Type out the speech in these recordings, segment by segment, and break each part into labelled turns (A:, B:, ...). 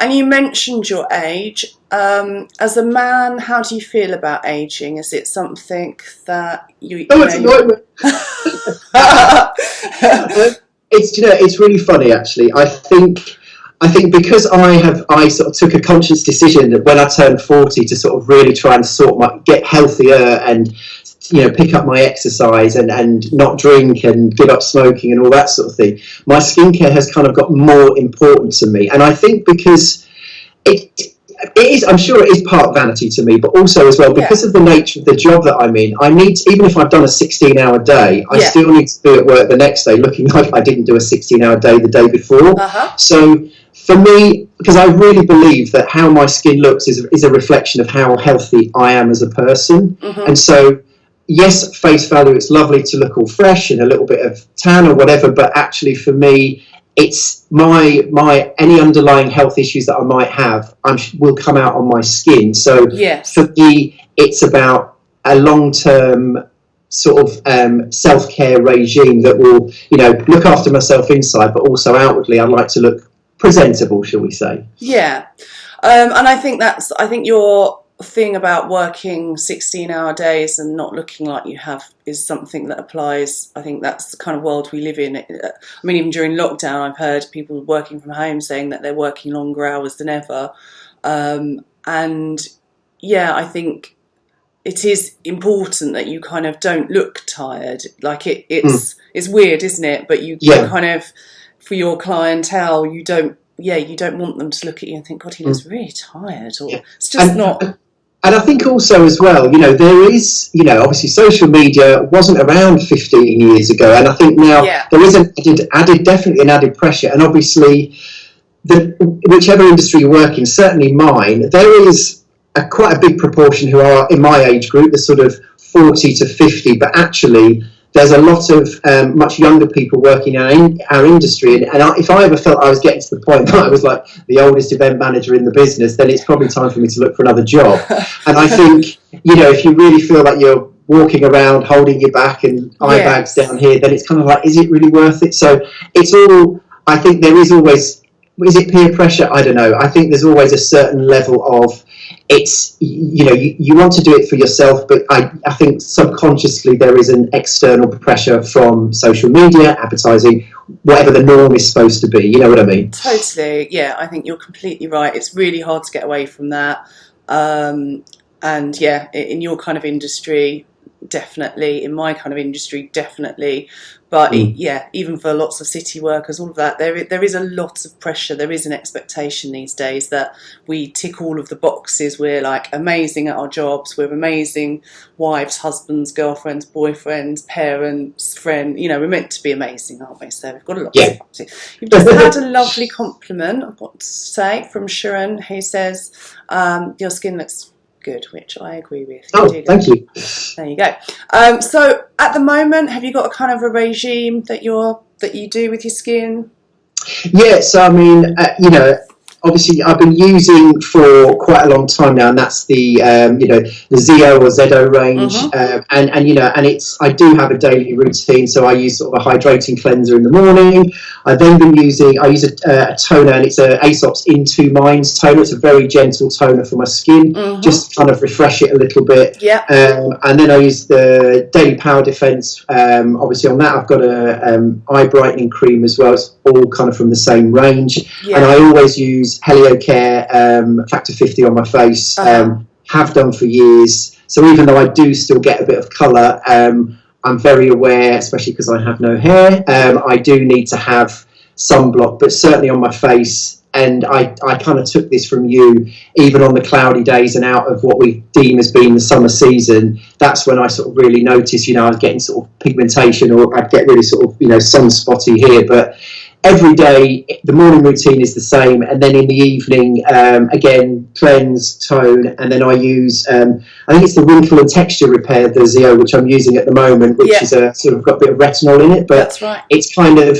A: And you mentioned your age. As a man, how do you feel about aging? Is it something that
B: It's a nightmare. It's really funny actually. I think because I sort of took a conscious decision that when I turned 40 to sort of really try and get healthier and pick up my exercise and not drink and give up smoking and all that sort of thing. My skincare has kind of got more important to me, and I think because it is, I'm sure it is part vanity to me, but also as well because of the nature of the job that I'm in. I need even if I've done a 16-hour day, I still need to be at work the next day looking like I didn't do a 16-hour day the day before. So for me, because I really believe that how my skin looks is a reflection of how healthy I am as a person. And so, yes, face value, it's lovely to look all fresh and a little bit of tan or whatever, but actually for me, it's my any underlying health issues that I might have will come out on my skin. So for me, it's about a long-term sort of self-care regime that will, look after myself inside, but also outwardly, I'd like to look presentable, shall we say?
A: Yeah, and I think your thing about working 16-hour days and not looking like you have is something that applies. I think that's the kind of world we live in. I mean, even during lockdown, I've heard people working from home saying that they're working longer hours than ever. And yeah, I think it is important that you kind of don't look tired. Like it's weird, isn't it? But you kind of, for your clientele, you don't want them to look at you and think, God, he looks really tired, or it's just not.
B: And I think also as well, there is, obviously social media wasn't around 15 years ago. And I think now there is definitely an added pressure. And obviously, whichever industry you work in, certainly mine, there is quite a big proportion who are in my age group, the sort of 40 to 50. But actually, there's a lot of much younger people working in our industry. And if I ever felt I was getting to the point that I was like the oldest event manager in the business, then it's probably time for me to look for another job. And I think, if you really feel like you're walking around holding your back and eye bags down here, then it's kind of like, is it really worth it? So it's all, I think there is always, is it peer pressure? I don't know. I think there's always a certain level of, it's, you want to do it for yourself, but I think subconsciously there is an external pressure from social media, advertising, whatever the norm is supposed to be. You know what I mean?
A: Totally. Yeah, I think you're completely right. It's really hard to get away from that. And yeah, in your kind of industry, definitely. In my kind of industry, definitely. But even for lots of city workers, all of that, there is a lot of pressure. There is an expectation these days that we tick all of the boxes. We're like amazing at our jobs. We're amazing wives, husbands, girlfriends, boyfriends, parents, friends. We're meant to be amazing, aren't we? So we've got a lot to look up to. You've just had a lovely compliment, I've got to say, from Sharon, who says your skin looks good, which I agree with.
B: Thank you.
A: There you go. So at the moment, have you got a kind of a regime that you do with your skin?
B: Yeah, so I mean, obviously I've been using for quite a long time now, and that's the the ZO or ZO range, and it's, I do have a daily routine, so I use sort of a hydrating cleanser in the morning. I use a toner, and it's a Aesop's Into Minds toner. It's a very gentle toner for my skin, just kind of refresh it a little bit. And then I use the Daily Power Defense. Obviously on that I've got a eye brightening cream as well. It's all kind of from the same range, and I always use Heliocare Factor 50 on my face. Have done for years. So even though I do still get a bit of colour, I'm very aware, especially because I have no hair, I do need to have sunblock, but certainly on my face. And I kind of took this from you, even on the cloudy days and out of what we deem as being the summer season. That's when I sort of really noticed, I was getting sort of pigmentation, or I'd get really sort of, sunspotty here. But every day, the morning routine is the same, and then in the evening, again, cleanse, tone, and then I use, I think it's the Wrinkle and Texture Repair, the ZO, which I'm using at the moment, which is a sort of got a bit of retinol in it, but that's right. It's kind of,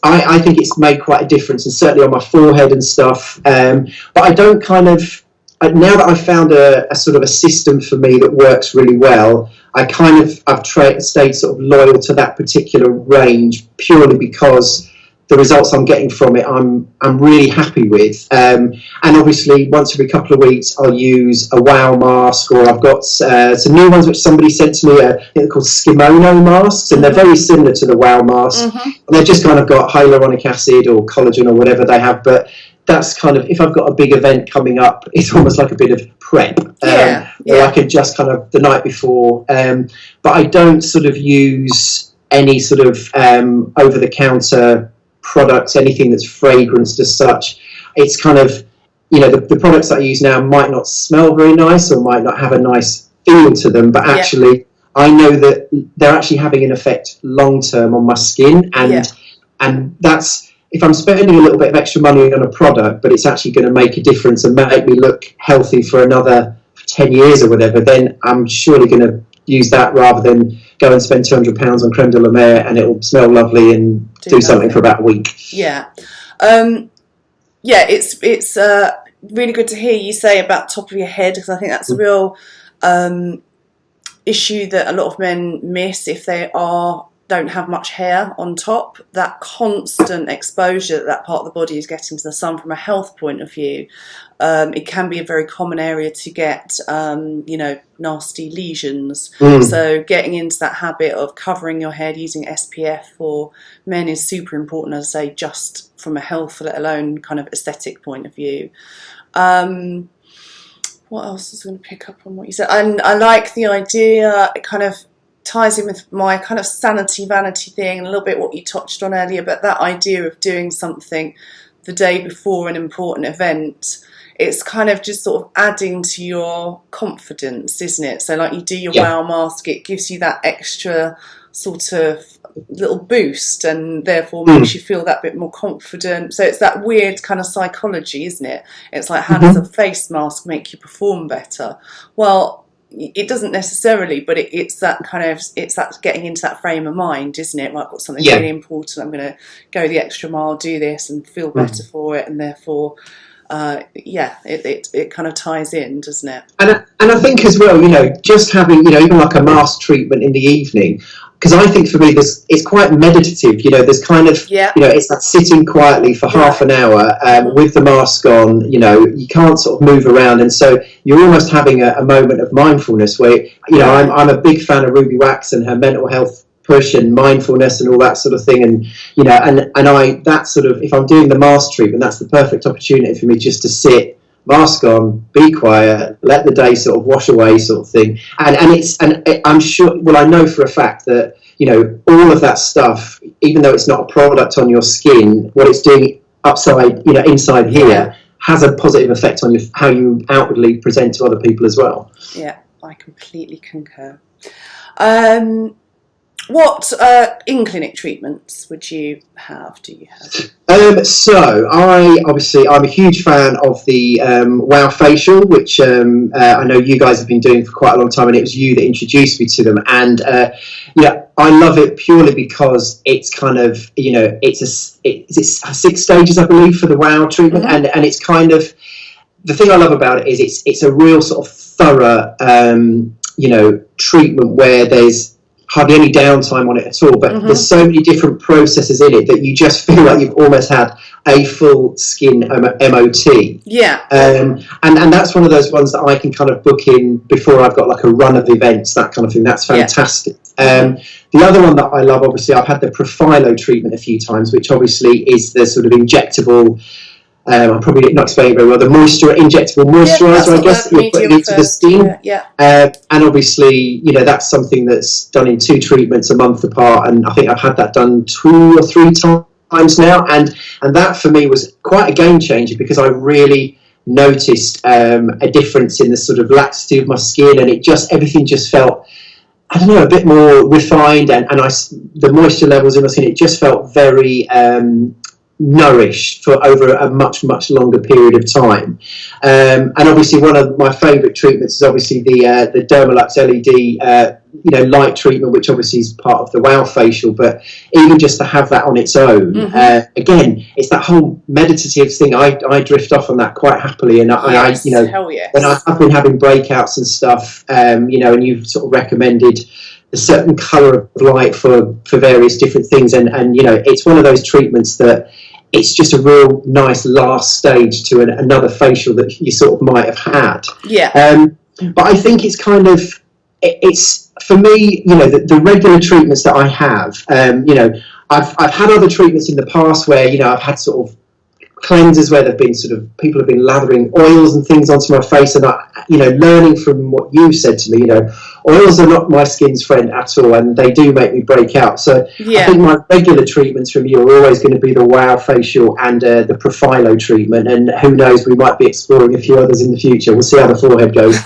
B: I think it's made quite a difference, and certainly on my forehead and stuff, but I don't kind of, now that I've found a sort of a system for me that works really well, I've stayed sort of loyal to that particular range, purely because the results I'm getting from it, I'm really happy with. And obviously, once every couple of weeks, I'll use a WOW mask, or I've got some new ones which somebody sent to me. I think they're called Skimono masks, and they're very similar to the WOW mask. And they've just kind of got hyaluronic acid or collagen or whatever they have. But that's kind of, if I've got a big event coming up, it's almost like a bit of prep. Where I can just kind of the night before. But I don't sort of use any sort of over-the-counter products, anything that's fragranced as such. It's kind of, you know, the products that I use now might not smell very nice or might not have a nice feel to them, but actually I know that they're actually having an effect long term on my skin, and that's, if I'm spending a little bit of extra money on a product but it's actually going to make a difference and make me look healthy for another 10 years or whatever, then I'm surely going to use that rather than go and spend £200 on creme de la mer and it will smell lovely and do something for about a week.
A: It's really good to hear you say about top of your head, because I think that's a real issue that a lot of men miss if they don't have much hair on top. That constant exposure that part of the body is getting to the sun from a health point of view, it can be a very common area to get nasty lesions. So getting into that habit of covering your head using SPF for men is super important, as I say, just from a health, let alone kind of aesthetic point of view. What else is going to pick up on what you said? And I like the idea, it kind of ties in with my kind of sanity vanity thing and a little bit what you touched on earlier, but that idea of doing something the day before an important event, it's kind of just sort of adding to your confidence, isn't it? So like you do your WOW mask, it gives you that extra sort of little boost and therefore makes you feel that bit more confident. So it's that weird kind of psychology, isn't it? It's like, how does a face mask make you perform better? Well, it doesn't necessarily, but it's that getting into that frame of mind, isn't it? Like, I've got something really important, I'm going to go the extra mile, do this and feel better for it, and therefore it kind of ties in, doesn't it?
B: And I think as well, just having, even like a mask treatment in the evening, because I think for me it's quite meditative, there's kind of, it's that sitting quietly for half an hour with the mask on, you can't sort of move around, and so you're almost having a moment of mindfulness where, I'm a big fan of Ruby Wax and her mental health push and mindfulness and all that sort of thing, and that sort of, if I'm doing the mask treatment, that's the perfect opportunity for me just to sit, mask on, be quiet, let the day sort of wash away, sort of thing. I'm sure, well, I know for a fact that all of that stuff, even though it's not a product on your skin, what it's doing inside here has a positive effect on how you outwardly present to other people as well.
A: Yeah, I completely concur. What in-clinic treatments do you have?
B: So I'm a huge fan of the WOW facial, which I know you guys have been doing for quite a long time, and it was you that introduced me to them. And I love it purely because it's kind of, it's 6 stages, I believe, for the WOW treatment, and it's kind of, the thing I love about it is it's a real sort of thorough treatment where there's hardly any downtime on it at all, but there's so many different processes in it that you just feel like you've almost had a full skin MOT. And that's one of those ones that I can kind of book in before I've got like a run of events, that kind of thing. That's fantastic. The other one that I love, obviously, I've had the Profilo treatment a few times, which obviously is the sort of injectable, I'm probably not explaining very well, the injectable moisturiser, I guess, that you're putting into the skin. And obviously, that's something that's done in 2 treatments a month apart, and I think I've had that done 2 or 3 times now, and that for me was quite a game changer, because I really noticed a difference in the sort of laxity of my skin, and everything just felt, I don't know, a bit more refined, and the moisture levels in my skin, it just felt very nourished for over a much longer period of time, and obviously one of my favourite treatments is obviously the Dermalux LED light treatment, which obviously is part of the WOW facial, but even just to have that on its own, again, it's that whole meditative thing. I drift off on that quite happily, and when I've been having breakouts and stuff, and you've sort of recommended a certain colour of light for various different things, and you know, it's one of those treatments that it's just a real nice last stage to another facial that you sort of might have had.
A: Yeah.
B: But I think it's kind of, it's for me, you know, the regular treatments that I have, you know, I've had other treatments in the past where, you know, I've had sort of cleansers where they've been sort of, people have been lathering oils and things onto my face, and I, you know, learning from what you said to me, you know, oils are not my skin's friend at all, and they do make me break out. So I think my regular treatments from you are always going to be the Wow facial and the Profilo treatment, and who knows, we might be exploring a few others in the future. We'll see how the forehead goes.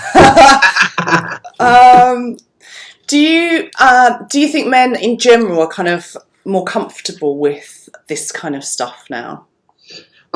A: Do you think men in general are kind of more comfortable with this kind of stuff now?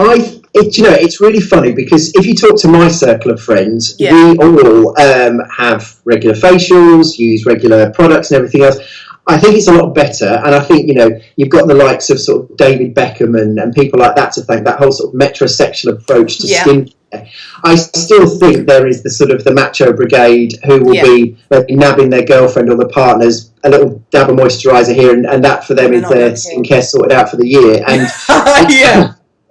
B: You know, it's really funny because if you talk to my circle of friends, we all have regular facials, use regular products and everything else. I think it's a lot better, and I think, you know, you've got the likes of sort of David Beckham and people like that to thank, that whole sort of metrosexual approach to skin care. I still think there is the sort of the macho brigade who will be nabbing their girlfriend or the partners a little dab of moisturiser here, and that for them is their skincare sorted out for the year. And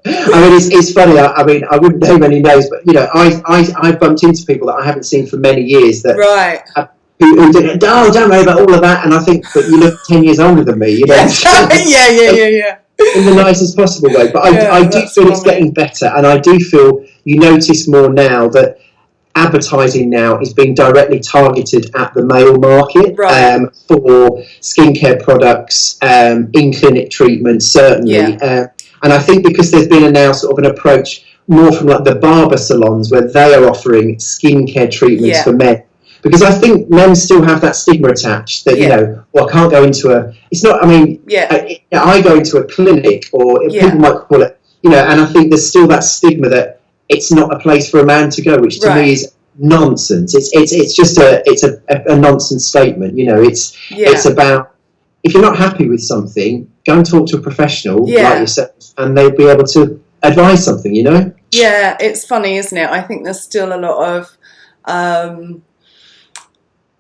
B: I mean, it's funny. I mean, I wouldn't name any names, but you know, I bumped into people that I haven't seen for many years that who did, oh, don't worry about all of that. And I think, but you look 10 years older than me, you know.
A: Yeah.
B: In the nicest possible way. But I do feel it's getting better, and I do feel you notice more now that advertising now is being directly targeted at the male market for skincare products, in-clinic treatments, certainly. And I think because there's been now sort of an approach more from like the barber salons where they are offering skincare treatments for men. Because I think men still have that stigma attached that, you know, well, I can't go into it's not, I mean, I go into a clinic, or people might call it, you know, and I think there's still that stigma that it's not a place for a man to go, which to me is nonsense. It's just a nonsense statement, you know. It's about, if you're not happy with something, go and talk to a professional like yourself, and they'll be able to advise something, you know?
A: Yeah, it's funny, isn't it? I think there's still a lot of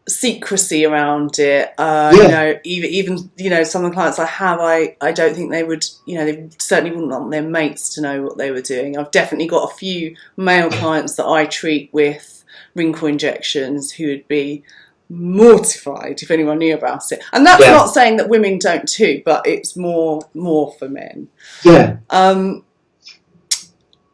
A: secrecy around it. You know, even you know, some of the clients I have, I don't think they would, you know, they certainly wouldn't want their mates to know what they were doing. I've definitely got a few male clients that I treat with wrinkle injections who would be mortified if anyone knew about it. And that's not saying that women don't too, but it's more for men.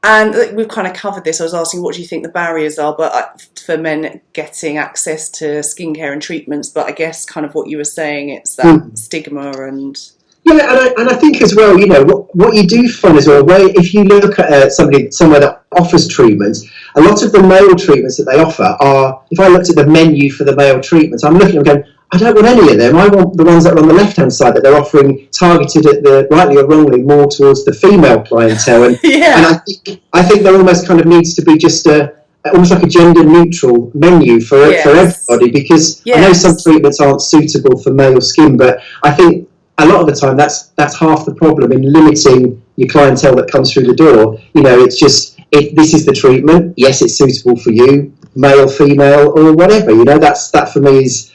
A: And we've kind of covered this. I was asking, what do you think the barriers are, but for men getting access to skincare and treatments? But I guess kind of what you were saying, it's that stigma and.
B: Yeah, and I think as well, you know, what you do find as well, where if you look at somewhere that offers treatments, a lot of the male treatments that they offer are, if I looked at the menu for the male treatments, I'm looking and going, I don't want any of them. I want the ones that are on the left-hand side that they're offering, targeted at the, rightly or wrongly, more towards the female clientele. And, and I think there almost kind of needs to be just almost like a gender-neutral menu for everybody, because I know some treatments aren't suitable for male skin, but I think a lot of the time that's half the problem in limiting your clientele that comes through the door. You know, it's just, this is the treatment. Yes, it's suitable for you, male, female, or whatever. You know, that for me is.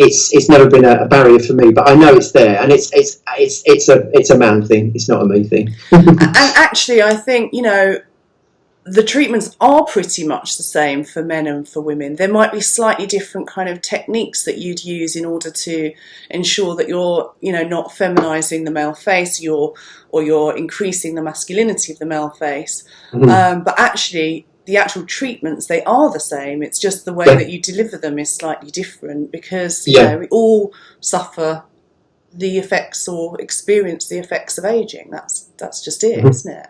B: It's never been a barrier for me, but I know it's there, and it's a man thing. It's not a me thing.
A: And actually, I think, you know, the treatments are pretty much the same for men and for women. There might be slightly different kind of techniques that you'd use in order to ensure that you're, you know, not feminizing the male face, or you're increasing the masculinity of the male face. But actually, the actual treatments, they are the same. It's just the way that you deliver them is slightly different, because you know, we all suffer the effects or experience the effects of aging. That's just it, isn't it?